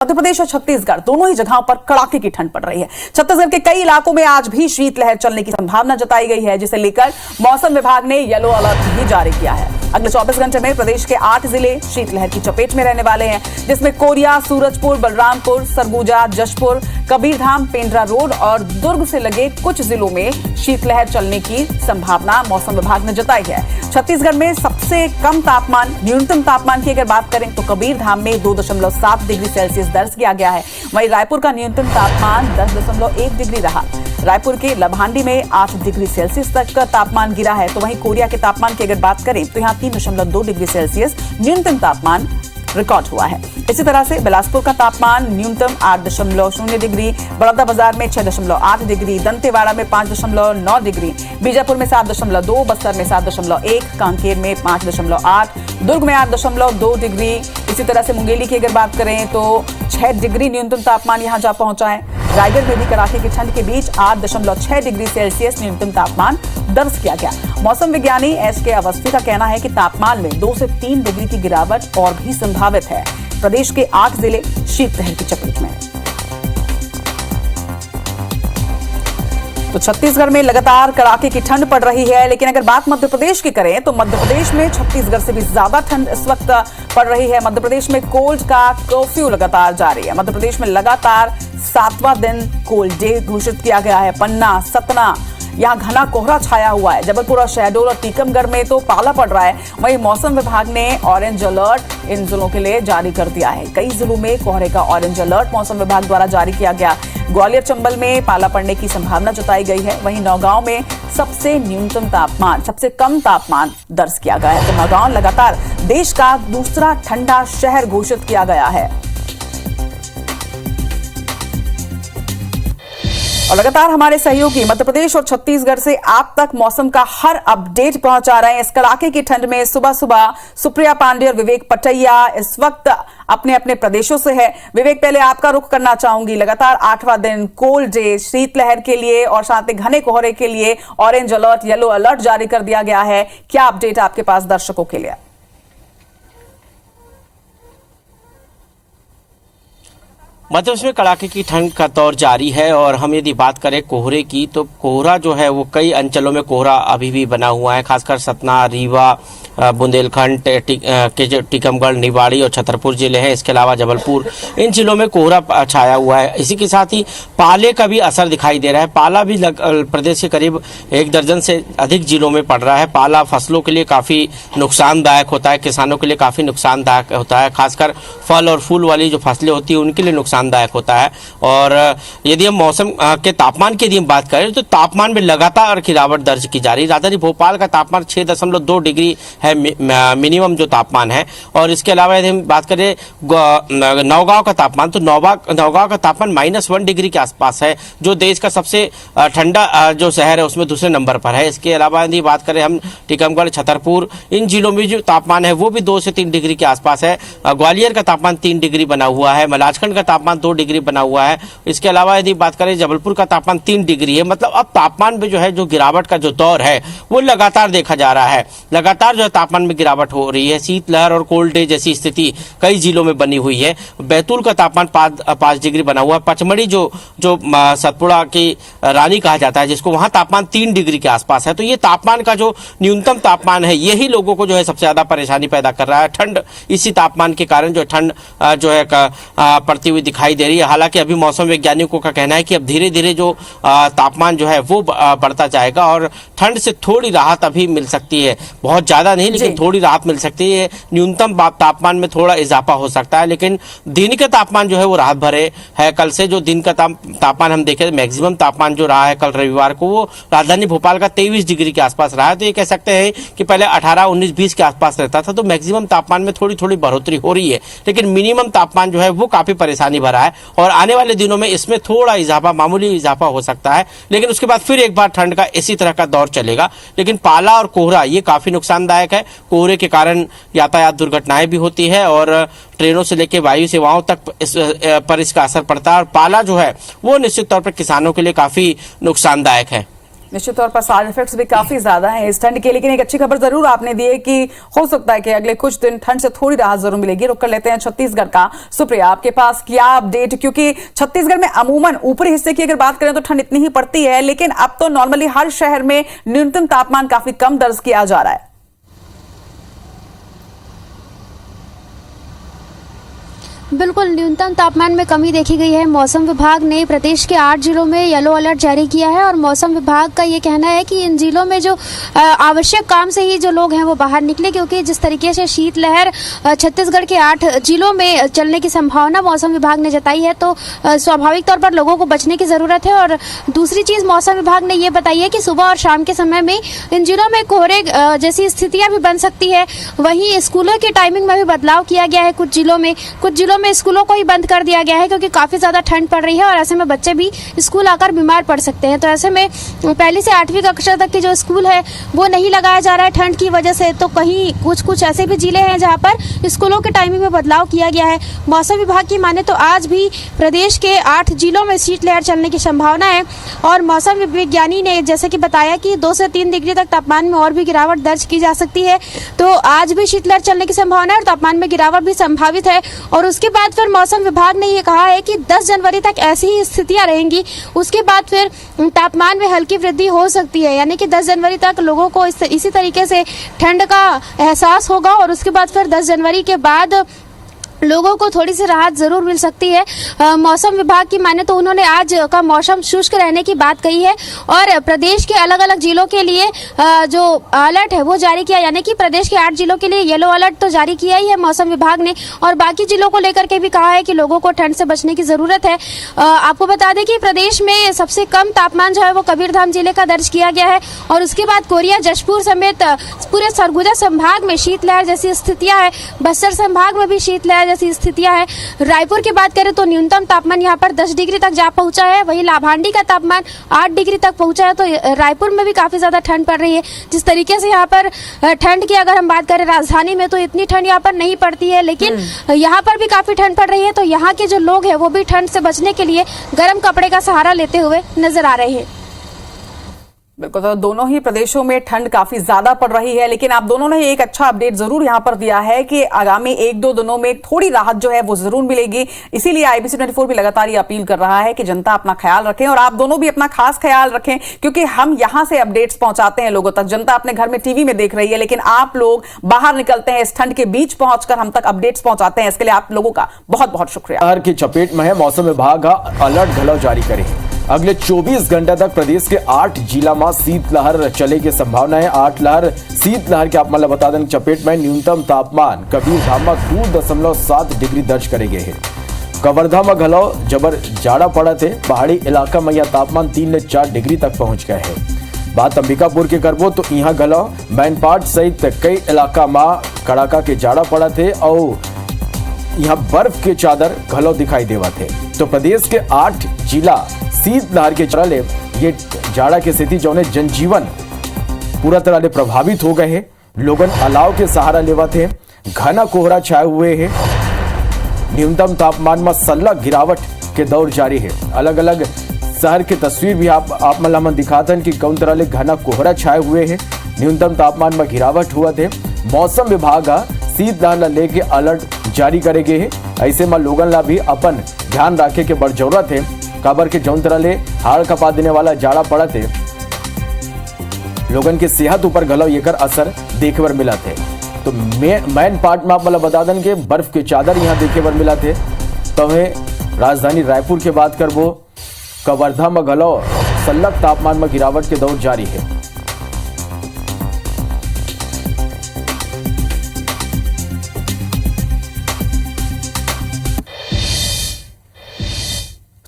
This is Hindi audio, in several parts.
मध्य प्रदेश और छत्तीसगढ़ दोनों ही जगहों पर कड़ाके की ठंड पड़ रही है। छत्तीसगढ़ के कई इलाकों में आज भी शीतलहर चलने की संभावना जताई गई है, जिसे लेकर मौसम विभाग ने येलो अलर्ट भी जारी किया है। अगले 24 घंटे में प्रदेश के 8 जिले शीतलहर की चपेट में रहने वाले हैं, जिसमें कोरिया, सूरजपुर, बलरामपुर, सरगुजा, जशपुर, कबीरधाम, पेंड्रा रोड और दुर्ग से लगे कुछ जिलों में शीतलहर चलने की संभावना मौसम विभाग ने जताई है। छत्तीसगढ़ में सबसे कम तापमान, न्यूनतम तापमान की अगर बात करें तो कबीरधाम में 2.7 डिग्री सेल्सियस दर्ज किया गया है। वहीं रायपुर का न्यूनतम तापमान 10.1 डिग्री रहा। रायपुर के लभांडी में 8 डिग्री सेल्सियस तक का तापमान गिरा है। तो वहीं कोरिया के तापमान की अगर बात करें तो यहाँ 3.2 डिग्री सेल्सियस न्यूनतम तापमान रिकॉर्ड हुआ है। इसी तरह से बिलासपुर का तापमान न्यूनतम 8.0 डिग्री, बलौदाबाजार में 6.8 डिग्री, दंतेवाड़ा में 5.9 डिग्री, बीजापुर में 7.2, बस्तर में 7.1, कांकेर में 5.8, दुर्ग में 8.2 डिग्री। इसी तरह से मुंगेली की अगर बात करें तो 6 डिग्री न्यूनतम तापमान यहां जा पहुंचा है। रायगढ़ में भी कड़ाके की ठंड के बीच 8.6 डिग्री सेल्सियस न्यूनतम तापमान दर्ज किया गया। मौसम विज्ञानी एस.के. अवस्थी का कहना है कि तापमान में 2 से 3 डिग्री की गिरावट और भी संभावित है। प्रदेश के 8 जिले शीतलहर की चपेट में हैं। तो छत्तीसगढ़ में लगातार कड़ाके की ठंड पड़ रही है, लेकिन अगर बात मध्य प्रदेश की करें तो मध्य प्रदेश में छत्तीसगढ़ से भी ज्यादा ठंड इस वक्त पड़ रही है। मध्य प्रदेश में कोल्ड का कर्फ्यू लगातार जारी है। मध्य प्रदेश में लगातार 7वां दिन कोल्ड डे घोषित किया गया है। पन्ना, सतना, यहाँ घना कोहरा छाया हुआ है। जबलपुर और शहडोल और टीकमगढ़ में तो पाला पड़ रहा है। वहीं मौसम विभाग ने ऑरेंज अलर्ट इन जिलों के लिए जारी कर दिया है। कई जिलों में कोहरे का ऑरेंज अलर्ट मौसम विभाग द्वारा जारी किया गया। ग्वालियर, चंबल में पाला पड़ने की संभावना जताई गई है। वहीं नौगांव में सबसे कम तापमान दर्ज किया गया है। तो नौगांव लगातार देश का दूसरा ठंडा शहर घोषित किया गया है। और लगातार हमारे सहयोगी मध्य प्रदेश और छत्तीसगढ़ से आप तक मौसम का हर अपडेट पहुंचा रहे हैं। इस कड़ाके की ठंड में सुबह सुबह सुप्रिया पांडे और विवेक पटैया इस वक्त अपने अपने प्रदेशों से है। विवेक, पहले आपका रुख करना चाहूंगी। लगातार 8वां दिन कोल्ड डे, शीतलहर के लिए और साथ ही घने कोहरे के लिए ऑरेंज अलर्ट, येलो अलर्ट जारी कर दिया गया है। क्या अपडेट आपके पास दर्शकों के लिए? मध्य प्रदेश में कड़ाके की ठंड का दौर जारी है। और हम यदि बात करें कोहरे की तो कोहरा जो है वो कई अंचलों में कोहरा अभी भी बना हुआ है। खासकर सतना, रीवा, बुंदेलखंड, टीकमगढ़, निवाड़ी और छतरपुर जिले हैं। इसके अलावा जबलपुर, इन जिलों में कोहरा छाया हुआ है। इसी के साथ ही पाले का भी असर दिखाई दे रहा है। पाला भी प्रदेश के करीब 1 दर्जन से अधिक जिलों में पड़ रहा है। पाला फसलों के लिए काफ़ी नुकसानदायक होता है, किसानों के लिए काफ़ी नुकसानदायक होता है। खासकर फल और फूल वाली जो फसलें होती हैं उनके लिए नुकसानदायक होता है। और यदि हम मौसम के तापमान की यदि हम बात करें तो तापमान में लगातार गिरावट दर्ज की जा रही है। राजधानी भोपाल का तापमान 6.2 डिग्री है मिनिमम जो तापमान है। और इसके अलावा यदि हम बात करें नौगांव का तापमान तो नौगांव का तापमान -1 डिग्री के आसपास है, जो देश का सबसे ठंडा जो शहर है उसमें दूसरे नंबर पर है। इसके अलावा यदि बात करें हम टीकमगढ़, छतरपुर, इन जिलों में जो तापमान है वो भी 2 से 3 डिग्री के आसपास है। ग्वालियर का तापमान 3 डिग्री बना हुआ है। मलाजखंड का तापमान 2 डिग्री बना हुआ है। इसके अलावा यदि बात करें जबलपुर का तापमान 3 डिग्री है। मतलब अब तापमान में जो है जो गिरावट का जो दौर है वो लगातार देखा जा रहा है। लगातार जो तापमान में गिरावट हो रही है। शीतलहर और कोल्ड डे जैसी स्थिति कई जिलों में बनी हुई है। बैतूल का तापमान 5 डिग्री बना हुआ है। पचमढ़ी जो सतपुड़ा की रानी कहा जाता है, जिसको वहां तापमान 3 डिग्री के आसपास है। तो ये तापमान का जो न्यूनतम तापमान है यही लोगों को जो है सबसे ज्यादा परेशानी पैदा कर रहा है। ठंड इसी तापमान के कारण जो ठंड जो है पड़ती हुई दिखाई दे रही है। हालांकि अभी मौसम वैज्ञानिकों का कहना है कि अब धीरे धीरे जो तापमान जो है वो बढ़ता जाएगा और ठंड से थोड़ी राहत अभी मिल सकती है। बहुत ज्यादा नहीं, लेकिन थोड़ी राहत मिल सकती है। न्यूनतम तापमान में थोड़ा इजाफा हो सकता है, लेकिन दिन का तापमान जो है वो राहत भरे है। कल से जो दिन का तापमान हम देखें, मैक्सिमम तापमान जो रहा है कल रविवार को वो राजधानी भोपाल का 23 डिग्री के आसपास रहा है। तो ये कह सकते हैं कि पहले 18, 19, 20 के आसपास रहता था। तो मैक्सिमम तापमान में थोड़ी थोड़ी बढ़ोतरी हो रही है, लेकिन मिनिमम तापमान जो है वो काफी परेशानी भरा है। और आने वाले दिनों में इसमें थोड़ा इजाफा, मामूली इजाफा हो सकता है, लेकिन उसके बाद फिर एक बार ठंड का इसी तरह का दौर चलेगा। लेकिन पाला और कोहरा ये काफी नुकसानदायक है। कोहरे के कारण यातायात दुर्घटनाएं भी होती है और ट्रेनों से लेकर वायु सेवाओं तक इसका असर पड़ता है। और पाला जो है वो निश्चित तौर पर किसानों के लिए काफी नुकसानदायक है। निश्चित तौर पर साइड इफेक्ट्स भी काफी ज्यादा हैं इस ठंड के, लेकिन एक अच्छी खबर जरूर आपने दी है कि हो सकता है कि अगले कुछ दिन ठंड से थोड़ी राहत जरूर मिलेगी। रुक कर लेते हैं छत्तीसगढ़ का। सुप्रिया, आपके पास क्या अपडेट, क्योंकि छत्तीसगढ़ में अमूमन ऊपरी हिस्से की अगर बात करें तो ठंड इतनी ही पड़ती है, लेकिन अब तो नॉर्मली हर शहर में न्यूनतम तापमान काफी कम दर्ज किया जा रहा है। बिल्कुल, न्यूनतम तापमान में कमी देखी गई है। मौसम विभाग ने प्रदेश के 8 जिलों में येलो अलर्ट जारी किया है और मौसम विभाग का ये कहना है कि इन जिलों में जो आवश्यक काम से ही जो लोग हैं वो बाहर निकले, क्योंकि जिस तरीके से शीतलहर छत्तीसगढ़ के 8 जिलों में चलने की संभावना मौसम विभाग ने जताई है, तो स्वाभाविक तौर पर लोगों को बचने की जरूरत है। और दूसरी चीज मौसम विभाग ने ये बताई है कि सुबह और शाम के समय में इन जिलों में कोहरे जैसी स्थितियां भी बन सकती है। वहीं स्कूलों की टाइमिंग में भी बदलाव किया गया है। कुछ जिलों में स्कूलों को ही बंद कर दिया गया है, क्योंकि काफी ज्यादा ठंड पड़ रही है और ऐसे में बच्चे भी स्कूल आकर बीमार पड़ सकते हैं। तो ऐसे में पहली से 8वीं कक्षा तक के जो स्कूल है वो नहीं लगाया जा रहा है ठंड की वजह से। तो कहीं कुछ ऐसे भी जिले हैं जहां पर स्कूलों के टाइमिंग में बदलाव किया गया है। मौसम विभाग की माने तो आज भी प्रदेश के 8 जिलों में शीतलहर चलने की संभावना है और मौसम विज्ञानी ने जैसे कि बताया कि 2 से 3 डिग्री तक तापमान में और भी गिरावट दर्ज की जा सकती है। तो आज भी शीतलहर चलने की संभावना है और तापमान में गिरावट भी संभावित है। और उसके बाद फिर मौसम विभाग ने ये कहा है कि 10 जनवरी तक ऐसी ही स्थितियां रहेंगी। उसके बाद फिर तापमान में हल्की वृद्धि हो सकती है, यानी कि 10 जनवरी तक लोगों को इसी तरीके से ठंड का एहसास होगा और उसके बाद फिर 10 जनवरी के बाद लोगों को थोड़ी सी राहत जरूर मिल सकती है। मौसम विभाग की माने तो उन्होंने आज का मौसम शुष्क रहने की बात कही है और प्रदेश के अलग अलग जिलों के लिए जो अलर्ट है वो जारी किया, यानी कि प्रदेश के 8 जिलों के लिए येलो अलर्ट तो जारी किया ही है मौसम विभाग ने और बाकी जिलों को लेकर के भी कहा है कि लोगों को ठंड से बचने की जरूरत है। आपको बता दें कि प्रदेश में सबसे कम तापमान जो है वो कबीरधाम जिले का दर्ज किया गया है और उसके बाद कोरिया, जशपुर समेत पूरे सरगुजा संभाग में शीतलहर जैसी स्थितियां है। बस्तर संभाग में भी शीतलहर जैसी स्थितियां है। रायपुर की बात करें तो न्यूनतम तापमान यहां पर 10 डिग्री तक जा पहुंचा है। वहीं लाभांडी का तापमान 8 डिग्री तक पहुंचा है। तो रायपुर में भी काफी ज्यादा ठंड पड़ रही है। जिस तरीके से यहां पर ठंड की अगर हम बात करें राजधानी में तो इतनी ठंड यहां पर नहीं पड़ती है, लेकिन यहां पर भी काफी ठंड पड़ रही है। तो यहाँ के जो लोग हैं वो भी ठंड से बचने के लिए गर्म कपड़े का सहारा लेते हुए नजर आ रहे हैं। बिल्कुल, तो दोनों ही प्रदेशों में ठंड काफी ज्यादा पड़ रही है, लेकिन आप दोनों ने एक अच्छा अपडेट जरूर यहां पर दिया है कि आगामी 1-2 दिनों में थोड़ी राहत जो है वो जरूर मिलेगी। इसीलिए IBC 24 भी लगातार ये अपील कर रहा है कि जनता अपना ख्याल रखें और आप दोनों भी अपना खास ख्याल रखें, क्योंकि हम यहां से अपडेट्स पहुंचाते हैं लोगों तक। जनता अपने घर में टीवी में देख रही है, लेकिन आप लोग बाहर निकलते हैं, इस ठंड के बीच पहुंचकर हम तक अपडेट्स पहुंचाते हैं। इसके लिए आप लोगों का बहुत बहुत शुक्रिया। लहर की चपेट में है, मौसम विभाग अलर्ट घलव जारी करे है। अगले 24 घंटे तक प्रदेश के 8 जिला में शीतलहर चले की संभावना है। 8 लहर शीतलहर के आप मतलब बता दें चपेट में न्यूनतम तापमान कबीरधाम में 2.7 डिग्री दर्ज करे गए हैं। कवर्धा में घलो जबर जाड़ा पड़ा थे। पहाड़ी इलाका में यह तापमान 3 से 4 डिग्री तक पहुंच गए हैं। बात अंबिकापुर के करबो तो यहाँ घलो मैनपाट सहित कई इलाका में कड़ाका के जाड़ा पड़ा थे और यहाँ बर्फ के चादर घलो दिखाई देवा थे। तो प्रदेश के 8 जिला शीतलहर के चलते ये जाड़ा की स्थिति जो जनजीवन पूरा तरह से प्रभावित हो गए हैं। लोगन अलाव के सहारा लेवा थे। घना कोहरा छाए हुए हैं। न्यूनतम तापमान में सलग गिरावट के दौर जारी है। अलग अलग शहर की तस्वीर भी आप मतलब दिखाते हैं कि कौन तरह से घना कोहरा छाए हुए हैं। न्यूनतम तापमान में गिरावट हुआ थे। मौसम विभाग शीतलहर लेके अलर्ट जारी करे गए हैं। ऐसे में लोगन ला भी अपन ध्यान रखे के बड़ जरूरत है। काबर के जौन तरह ले हाड़ कपा देने वाला जाड़ा पड़ा थे, लोगन के सेहत ऊपर घलो एकर असर देखे बर मिला थे। तो मेन पार्ट में आप मतलब बता दें कि बर्फ के चादर यहाँ देखे बर मिला थे। तो राजधानी रायपुर के बात करबो, कवर्धा में घलो सलग तापमान में गिरावट के दौर जारी है।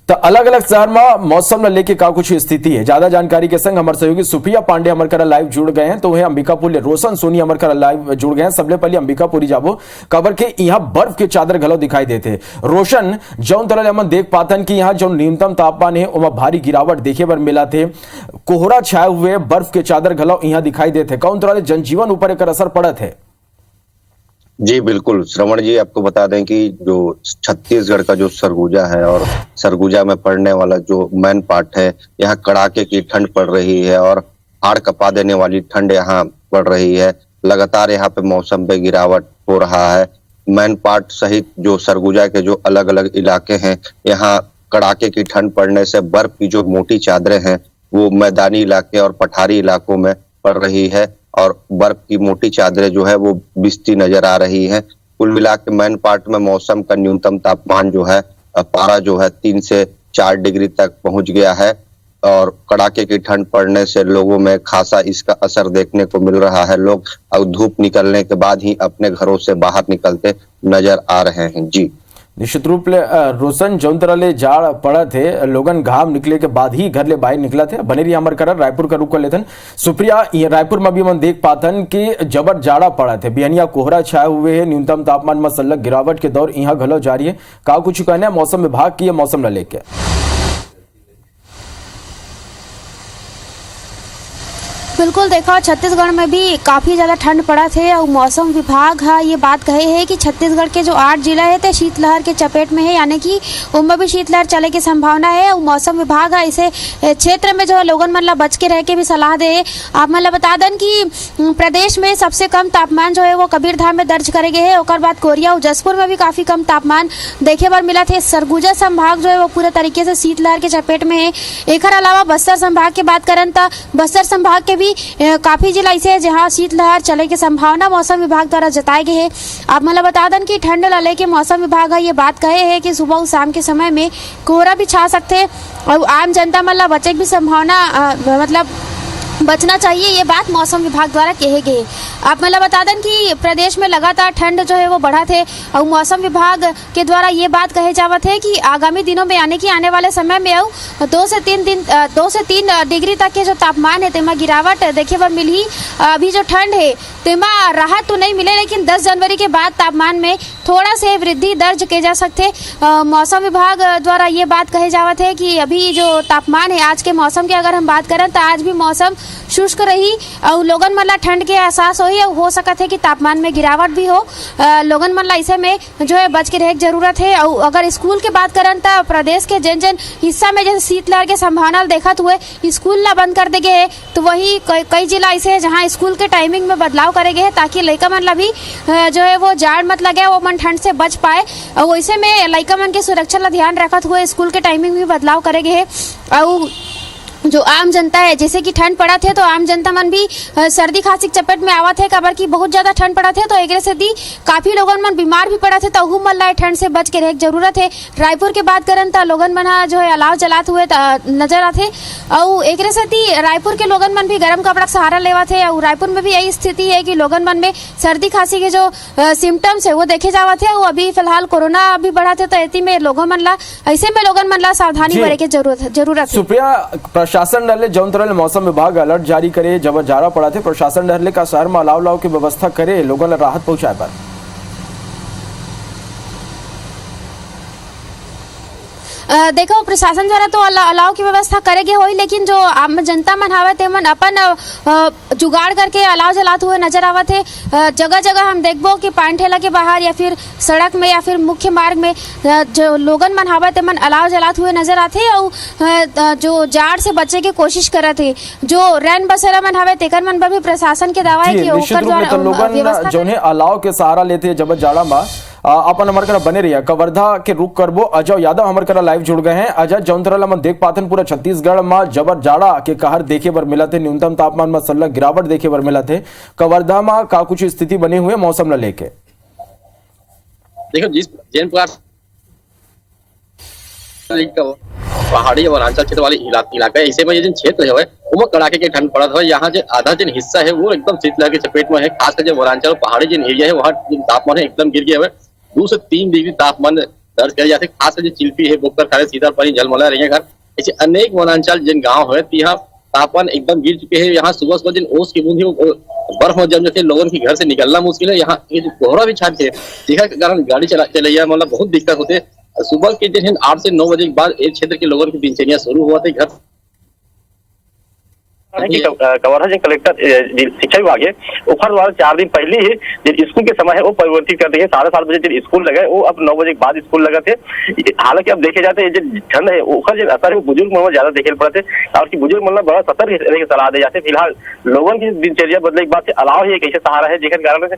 तो अलग अलग शहर में मौसम लेके का कुछ स्थिति है। ज्यादा जानकारी के संग हमारे सहयोगी सुप्रिया पांडे हमारे करा लाइव जुड़ गए हैं। तो वह अंबिकापुर रोशन सोनी हमारे करा लाइव जुड़ गए हैं। सबले पहले अंबिकापुरी जाबो खबर के यहाँ बर्फ के चादर घलो दिखाई देते। रोशन, जौन तरह हम देख पातन कि यहाँ जो न्यूनतम तापमान है वह भारी गिरावट देखे बर मिला थे। कोहरा छाए हुए बर्फ के चादर घलो यहाँ दिखाई देते। कौन तरह जनजीवन ऊपर एक असर पड़त है? जी बिल्कुल श्रवण जी, आपको बता दें कि जो छत्तीसगढ़ का जो सरगुजा है और सरगुजा में पड़ने वाला जो मैन पार्ट है, यहाँ कड़ाके की ठंड पड़ रही है और हाड़ कपा देने वाली ठंड यहाँ पड़ रही है। लगातार यहाँ पे मौसम पे गिरावट हो रहा है। मैन पार्ट सहित जो सरगुजा के जो अलग अलग इलाके हैं, यहाँ कड़ाके की ठंड पड़ने से बर्फ की जो मोटी चादरें हैं वो मैदानी इलाके और पठारी इलाकों में पड़ रही है और बर्फ की मोटी चादरें जो है वो बिछती नजर आ रही हैं। कुल मिला के मैन पार्ट में मौसम का न्यूनतम तापमान जो है पारा जो है 3 से 4 डिग्री तक पहुंच गया है और कड़ाके की ठंड पड़ने से लोगों में खासा इसका असर देखने को मिल रहा है। लोग अब धूप निकलने के बाद ही अपने घरों से बाहर निकलते नजर आ रहे हैं। जी निश्चित रूप से रोशन जौन तरह ले जाड़ पड़ा थे, लोगन घाम निकले के बाद ही घर ले बाहर निकला थे। बने रही हमार करर रायपुर का रुख कर लेथन। सुप्रिया, रायपुर में भी हम देख पातन कि जबर जाड़ा पड़ा थे, बिहनिया कोहरा छाए हुए है, न्यूनतम तापमान में सलग गिरावट के दौर यहाँ घलो जारी है। का कुछ कहना है मौसम विभाग की मौसम न लेके? बिल्कुल, देखा छत्तीसगढ़ में भी काफ़ी ज़्यादा ठंड पड़ा थे और मौसम विभाग है ये बात कहे है कि छत्तीसगढ़ के जो 8 जिला है तो शीतलहर के चपेट में है, यानी कि उनमें भी शीतलहर चले की संभावना है। और मौसम विभाग है इसे क्षेत्र में जो है लोगन मतलब बच के रह के भी सलाह दे। आप मतलब बता दें कि प्रदेश में सबसे कम तापमान जो है वो कबीरधाम में दर्ज करे गए है। और बाद कोरिया और जसपुर में भी काफ़ी कम तापमान देखे बर मिला थे। सरगुजा संभाग जो है वो पूरे तरीके से शीतलहर के चपेट में है। एक अलावा बस्तर संभाग की बात करें तो बस्तर संभाग के भी काफी जिला ऐसे है जहां शीतलहर चले की संभावना मौसम विभाग द्वारा जताई गई है। आप मतलब बता दें कि ठंड लाले के मौसम विभाग ये बात कहे है कि सुबह और शाम के समय में कोहरा भी छा सकते और आम जनता मतलब बचे की भी संभावना मतलब बचना चाहिए, ये बात मौसम विभाग द्वारा कही गई। आप मतलब बता दें कि प्रदेश में लगातार ठंड जो है वो बढ़ा थे और मौसम विभाग के द्वारा ये बात कहे जावत है कि आगामी दिनों में यानी कि आने वाले समय में 2 से 3 डिग्री तक के जो तापमान है तेमा गिरावट देखे बर मिली। अभी जो ठंड है तेमा राहत तो नहीं मिले, लेकिन 10 जनवरी के बाद तापमान में थोड़ा से वृद्धि दर्ज किए जा सकते। मौसम विभाग द्वारा ये बात कहे जावत है कि अभी जो तापमान है आज के मौसम की अगर हम बात करें तो आज भी मौसम शुष्क रही और लोगन मतलब ठंड के एहसास हो सकत है कि तापमान में गिरावट भी हो। लोगन मतलब ऐसे में जो है बच के रहे की जरूरत है। और अगर स्कूल की बात करें तो प्रदेश के जिन हिस्सा में जैसे शीतलहर के संभावना देखत हुए स्कूल ना बंद कर दे गए है, तो वही कई जिला ऐसे है जहाँ स्कूल के टाइमिंग में बदलाव करे गए है ताकि लड़का मतलब भी जो है वो जाड़ मत लगे, वो मन ठंड से बच पाए। और वैसे में लड़का मन के सुरक्षा ला ध्यान रखत हुए स्कूल के टाइमिंग में बदलाव करे गए है। और जो आम जनता है जैसे कि ठंड पड़ा थे तो आम जनता मन भी सर्दी खांसी के चपेट में आवत है, काबर की बहुत ज्यादा ठंड पड़ा थे तो एक से काफी लोगन मन बीमार भी पड़ा थे तो उहू मन ला ठंड से बच के रहे जरूरत है। रायपुर के बात करें तो लोगन मन जो है अलाव जलात हुए नजर आते और एक से रायपुर के लोगन मन भी गर्म कपड़ा का सहारा लेवा थे। और रायपुर में भी यही स्थिति है कि लोगन मन में सर्दी खांसी के जो सिम्टम्स है वो देखे जावा थे। वो अभी फिलहाल कोरोना भी बढ़ा थे तो ऐसी में लोगों मन ला ऐसे में लोगन मन ला सावधानी बरते के जरूरत। सुप्रिया, प्रशासन डरले जौन तरह मौसम विभाग अलर्ट जारी करे, जब जाड़ा पड़ा थे प्रशासन डरले का शहर में अलाव की व्यवस्था करे लोगों ने राहत पहुंचाए पर? देखो प्रशासन द्वारा तो अलाव की व्यवस्था करेगे हो, लेकिन जो आम जनता मन हवे ते मन अपन जुगाड़ करके अलाव जलाते हुए नजर आवत है। जगह जगह हम देखबो कि पान ठेला के बाहर या फिर सड़क में या फिर मुख्य मार्ग में जो लोगन मन हवे ते मन अलाव जलाते हुए नजर आते और जो जाड़ से बचे के कोशिश करत है। जो रैन बसेरा मन हवे तेकर मन पर भी प्रशासन के दावा है कि ओकर द्वारा लोगन जोने अलाव के सहारा लेते जब जाड़ा में अपन हमारे करा बने रहिए। कवर्धा के रुख करबो अजय यादव हमारे करा लाइव जुड़ गए हैं। अजय, जौन तरह हम देख पाते पूरा छत्तीसगढ़ में जबर जाड़ा के कहर देखे बर मिला थे, न्यूनतम तापमान में सलग गिरावट देखे बर मिला थे। कवर्धा में का कुछ स्थिति बनी हुई है मौसम न लेके? देखो जिस जैन प्रकार पहाड़ी और वनांचल क्षेत्र वाले इलाका है, ऐसे में ये क्षेत्र है वो कड़ाके के ठंड पड़त है। यहाँ जो आधा जिन हिस्सा है वो एकदम शीतलहर के चपेट में है। खासकर जो वनांचल पहाड़ी जिन एरिया है वहाँ तापमान है एकदम गिर गया है। 2 से 3 डिग्री तापमान दर्ज किया जाते। खासकर जो चिल्पी है, बोकर खारे, सीतापरी, जलमला, रेंगाघर, ऐसे अनेक वनांचल जिन गाँव है यहाँ तापमान एकदम गिर चुके हैं। यहाँ सुबह सुबह जिन ओस की बूंदी बर्फ में जम जाते हैं, लोगों के घर से निकलना मुश्किल है। यहाँ कोहरा भी छाते है, जिसके कारण गाड़ी चलैया मतलब बहुत दिक्कत होते है। सुबह के दिन 8 से 9 बजे के बाद इस क्षेत्र के लोगों की दिनचर्या शुरू हुआ था। घर है कि कवर्धा जो कलेक्टर शिक्षा विभाग है ऊपर द्वारा 4 दिन पहले ही जो स्कूल के समय है वो परिवर्तित कर दिए। 7:30 बजे जो स्कूल लगे वो अब 9 बजे के बाद स्कूल लगा थे। हालांकि अब देखे जाते जो ठंड है उसका जो असर है वो बुजुर्ग में ज्यादा देखे पड़ते और कि बुजुर्ग मतलब बड़ा सतर्क रहने की सलाह दे जाते। फिलहाल लोगों की दिनचर्या बदले के बाद से अलाव ही एक ऐसे सहारा है जिसके कारण से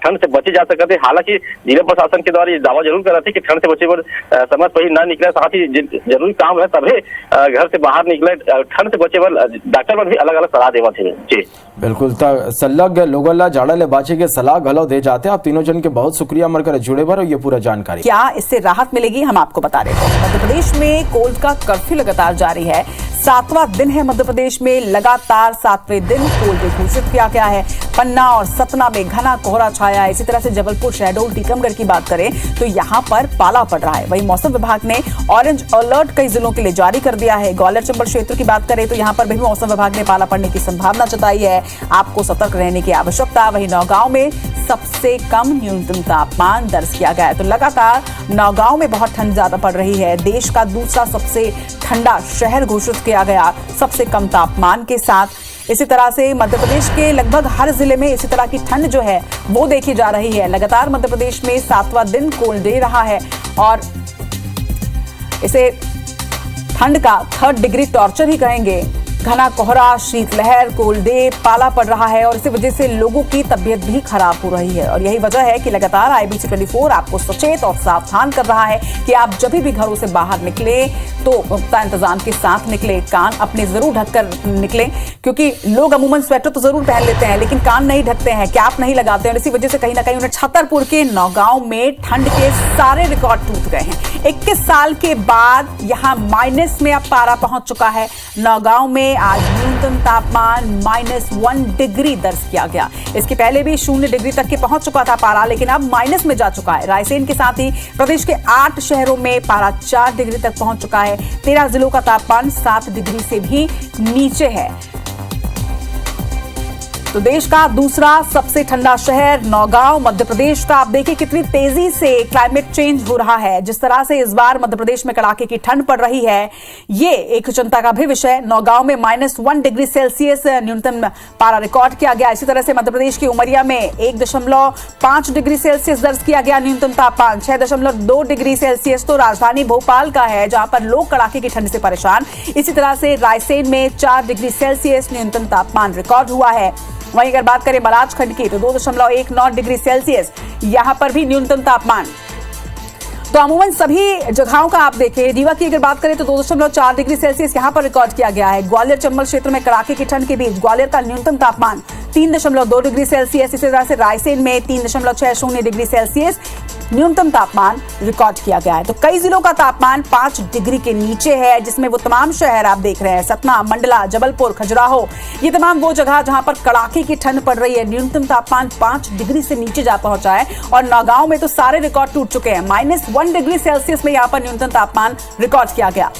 ठंड से बचे जा सकते। हालांकि जिला प्रशासन के द्वारा ये दावा जरूर कर रहे थे कि ठंड से बचे पर समय पर ही ना निकले, साथ ही जरूरी काम है तभी घर से बाहर निकले। ठंड से बचे पर डॉक्टर पर भी अलग अलग सलाह देवा थे। जी बिल्कुल सलग लोगों ला जाड़ा ले बाचे के सलाह घलो दे जाते। आप तीनों जन के बहुत शुक्रिया मरकर जुड़े भर ये पूरा जानकारी। क्या इससे राहत मिलेगी हम आपको बता रहे हैं। मध्य प्रदेश में कोल्ड का कर्फ्यू लगातार जारी है। 7वां दिन है मध्य प्रदेश में, लगातार 7वें दिन कोल्ड घोषित किया गया है। पन्ना और सतना में घना कोहरा छाया है। इसी तरह से जबलपुर, शहडोल, टीकमगढ़ की बात करें तो यहां पर पाला पड़ रहा है। वहीं मौसम विभाग ने ऑरेंज अलर्ट कई जिलों के लिए जारी कर दिया है। ग्वालियर चंबल क्षेत्र की बात करें तो यहां पर भी मौसम विभाग ने पाला पड़ने की संभावना जताई है। आपको सतर्क रहने की आवश्यकता। वहीं नौगांव में सबसे कम न्यूनतम तापमान दर्ज किया गया है। तो लगातार नौगांव में बहुत ठंड ज्यादा पड़ रही है। देश का दूसरा सबसे ठंडा शहर घोषित किया गया सबसे कम तापमान के साथ। इसी तरह से मध्य प्रदेश के लगभग हर जिले में इसी तरह की ठंड जो है वो देखी जा रही है। लगातार मध्य प्रदेश में 7वां दिन कोल्ड डे रहा है और इसे ठंड का 3rd डिग्री टॉर्चर ही कहेंगे। घना कोहरा, शीतलहर, कोल्ड डे, पाला पड़ रहा है और इसी वजह से लोगों की तबीयत भी खराब हो रही है। और यही वजह है कि लगातार IBC 24 आपको सचेत और सावधान कर रहा है कि आप जब भी घरों से बाहर निकले तो पुख्ता इंतजाम के साथ निकले। कान अपने जरूर ढककर निकले क्योंकि लोग अमूमन स्वेटर तो जरूर पहन लेते हैं लेकिन कान नहीं ढकते हैं, कैप नहीं लगाते हैं। और इसी वजह से कहीं ना कहीं उन्हें छतरपुर के नौगांव में ठंड के सारे रिकॉर्ड टूट गए हैं। 21 साल के बाद यहां माइनस में अब पारा पहुंच चुका है। नौगांव में आज न्यूनतम तापमान -1 डिग्री दर्ज किया गया। इसके पहले भी 0 डिग्री तक के पहुंच चुका था पारा, लेकिन अब माइनस में जा चुका है। रायसेन के साथ ही प्रदेश के 8 शहरों में पारा 4 डिग्री तक पहुंच चुका है। 13 जिलों का तापमान 7 डिग्री से भी नीचे है। तो देश का दूसरा सबसे ठंडा शहर नौगांव मध्य प्रदेश का। आप देखिए कितनी तेजी से क्लाइमेट चेंज हो रहा है। जिस तरह से इस बार मध्य प्रदेश में कड़ाके की ठंड पड़ रही है ये एक चिंता का भी विषय। नौगांव में -1 डिग्री सेल्सियस न्यूनतम पारा रिकॉर्ड किया गया। इसी तरह से मध्य प्रदेश की उमरिया में 1.5 डिग्री सेल्सियस दर्ज किया गया न्यूनतम तापमान। 6.2 डिग्री सेल्सियस तो राजधानी भोपाल का है जहां पर लोग कड़ाके की ठंड से परेशान। इसी तरह से रायसेन में 4 डिग्री सेल्सियस न्यूनतम तापमान रिकॉर्ड हुआ है। वहीं अगर बात करें मलाजखंड की तो 2.19 डिग्री सेल्सियस यहां पर भी न्यूनतम तापमान। तो अमूमन सभी जगहों का आप देखें, रीवा की अगर बात करें तो 2.4 डिग्री सेल्सियस यहां पर रिकॉर्ड किया गया है। ग्वालियर चंबल क्षेत्र में कड़ाके की ठंड के बीच ग्वालियर का न्यूनतम तापमान 3.2 डिग्री सेल्सियस। इसी तरह से रायसेन में 3.60 डिग्री सेल्सियस न्यूनतम तापमान रिकॉर्ड किया गया है। तो कई जिलों का तापमान 5 डिग्री के नीचे है, जिसमें वो तमाम शहर आप देख रहे हैं, सतना, मंडला, जबलपुर, खजुराहो, ये तमाम वो जगह जहां पर कड़ाके की ठंड पड़ रही है। न्यूनतम तापमान 5 डिग्री से नीचे जा पहुंचा है और नौगांव में तो सारे रिकॉर्ड टूट चुके हैं। -1 डिग्री सेल्सियस में यहां पर न्यूनतम तापमान रिकॉर्ड किया गया।